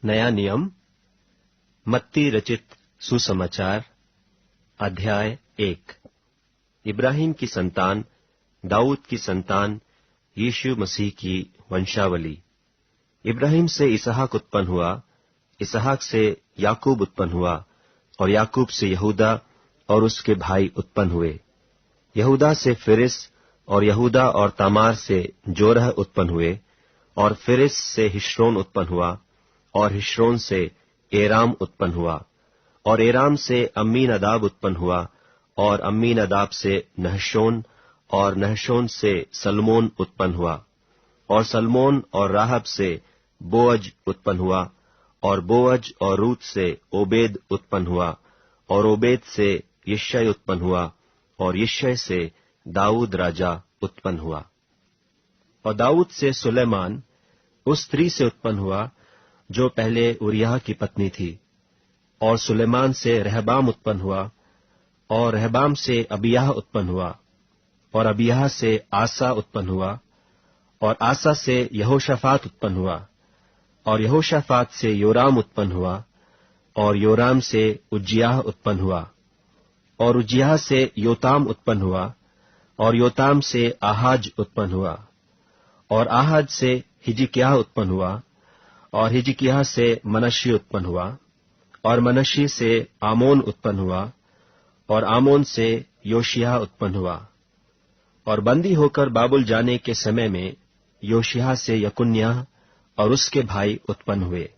नया नियम, मत्ती रचित सुसमाचार, अध्याय 1। इब्राहिम की संतान, दाऊद की संतान, यीशु मसीह की वंशावली। इब्राहिम से इसहाक उत्पन्न हुआ, इसहाक से याकूब उत्पन्न हुआ, और याकूब से यहूदा और उसके भाई उत्पन्न हुए। यहूदा से फिरिस, और यहूदा और तामार से जोरह उत्पन्न हुए, और फिरिस से हिश्रोन उत्पन्न हुआ, और हिश्रोन से एराम उत्पन्न हुआ, और एराम से अम्मीनदाब उत्पन्न हुआ, और अम्मीनदाब से नहशोन, और नहशोन से सलमोन उत्पन्न हुआ, और सलमोन और राहब से बोअज उत्पन्न हुआ, और बोअज और रूत से ओबेद उत्पन्न हुआ, और ओबेद से यिशै उत्पन्न हुआ, और यिशै से दाऊद राजा उत्पन्न हुआ। और दाऊद से सुलेमान उस स्त्री से उत्पन्न हुआ जो पहले उरिय्याह की पत्नी थी, और सुलेमान से रहबाम उत्पन्न हुआ, और रहबाम से अबिय्याह उत्पन्न हुआ, और अबिय्याह से आसा उत्पन्न हुआ, और आसा से यहोशाफात उत्पन्न हुआ, और यहोशाफात से योराम उत्पन्न हुआ, और योराम से उज्जियाह उत्पन्न हुआ, और उज्जियाह से योताम उत्पन्न हुआ, और योताम से आहाज उत्पन्न हुआ, और आहाज से हिजकिय्याह उत्पन्न हुआ, और हिजकिय्याह से मनश्शे उत्पन्न हुआ, और मनश्शे से आमोन उत्पन्न हुआ, और आमोन से योशिय्याह उत्पन्न हुआ। और बंदी होकर बाबुल जाने के समय में योशिय्याह से यकुन्याह और उसके भाई उत्पन्न हुए।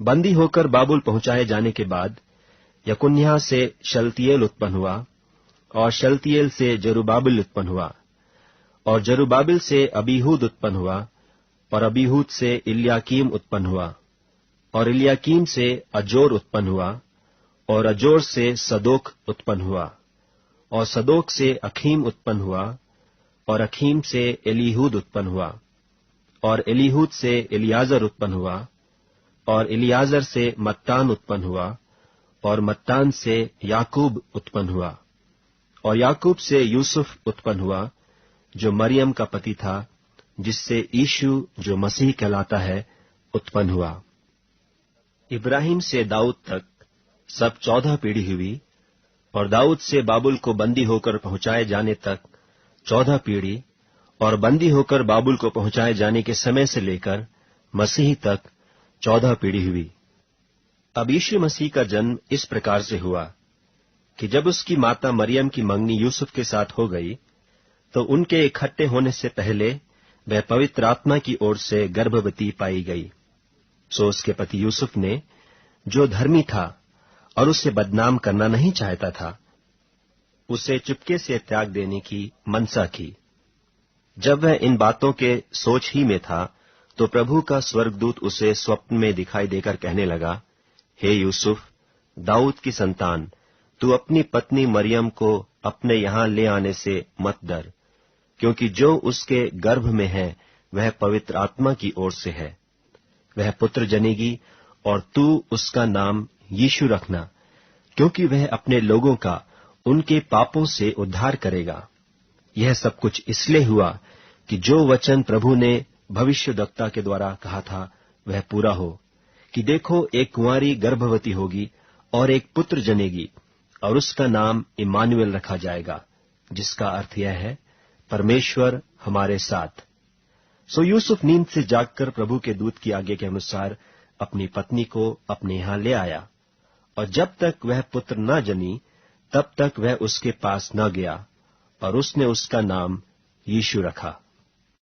बंदी होकर बाबुल पहुंचाए जाने के बाद यकुन्याह से शलतियेल उत्पन्न हुआ, और शलतियेल से जरुब्बाबिल उत्पन्न हुआ, और जरुब्बाबिल से अबीहूद उत्पन्न हुआ, और अबीहूद से इल्याकीम उत्पन्न हुआ, और इल्याकीम से अजोर उत्पन्न हुआ, और अजोर से सदोक उत्पन्न हुआ, और सदोक से अखीम उत्पन्न हुआ, और अखीम से एलीहूद उत्पन्न हुआ, और एलीहूद से एलियाजर उत्पन्न हुआ, और एलियाजर से मत्तान उत्पन्न हुआ, और मत्तान से याकूब उत्पन्न हुआ, और याकूब से यूसुफ उत्पन्न हुआ जो मरियम का पति था, जिससे यीशु जो मसीह कहलाता है उत्पन्न हुआ। इब्राहिम से दाऊद तक सब 14 पीढ़ी हुई, और दाऊद से बाबुल को बंदी होकर पहुंचाए जाने तक 14 पीढ़ी, और बंदी होकर बाबुल को पहुंचाए जाने के समय से लेकर मसीह तक 14 पीढ़ी हुई। अब यीशु मसीह का जन्म इस प्रकार से हुआ कि जब उसकी माता मरियम की मंगनी यूसुफ के साथ हो गई, तो उनके इकट्ठे होने से पहले वह पवित्र आत्मा की ओर से गर्भवती पाई गई। सो उसके पति यूसुफ ने, जो धर्मी था और उसे बदनाम करना नहीं चाहता था, उसे चुपके से त्याग देने की मनसा की। जब वह इन बातों के सोच ही में था, तो प्रभु का स्वर्गदूत उसे स्वप्न में दिखाई देकर कहने लगा, हे यूसुफ, दाऊद की संतान, तू अपनी पत्नी मरियम को अपने यहां ले आने से मत डर, क्योंकि जो उसके गर्भ में है वह पवित्र आत्मा की ओर से है। वह पुत्र जनेगी, और तू उसका नाम यीशु रखना, क्योंकि वह अपने लोगों का उनके पापों से उद्धार करेगा। यह सब कुछ इसलिए हुआ कि जो वचन प्रभु ने भविष्यद्वक्ता के द्वारा कहा था वह पूरा हो, कि देखो, एक कुंवारी गर्भवती होगी और एक पुत्र जनेगी, और उसका नाम इम्मानुएल रखा जाएगा, जिसका अर्थ यह है, परमेश्वर हमारे साथ। सो यूसुफ नींद से जागकर प्रभु के दूत की आज्ञा के अनुसार अपनी पत्नी को अपने यहां ले आया, और जब तक वह पुत्र न जनी तब तक वह उसके पास न गया, और उसने उसका नाम यीशु रखा।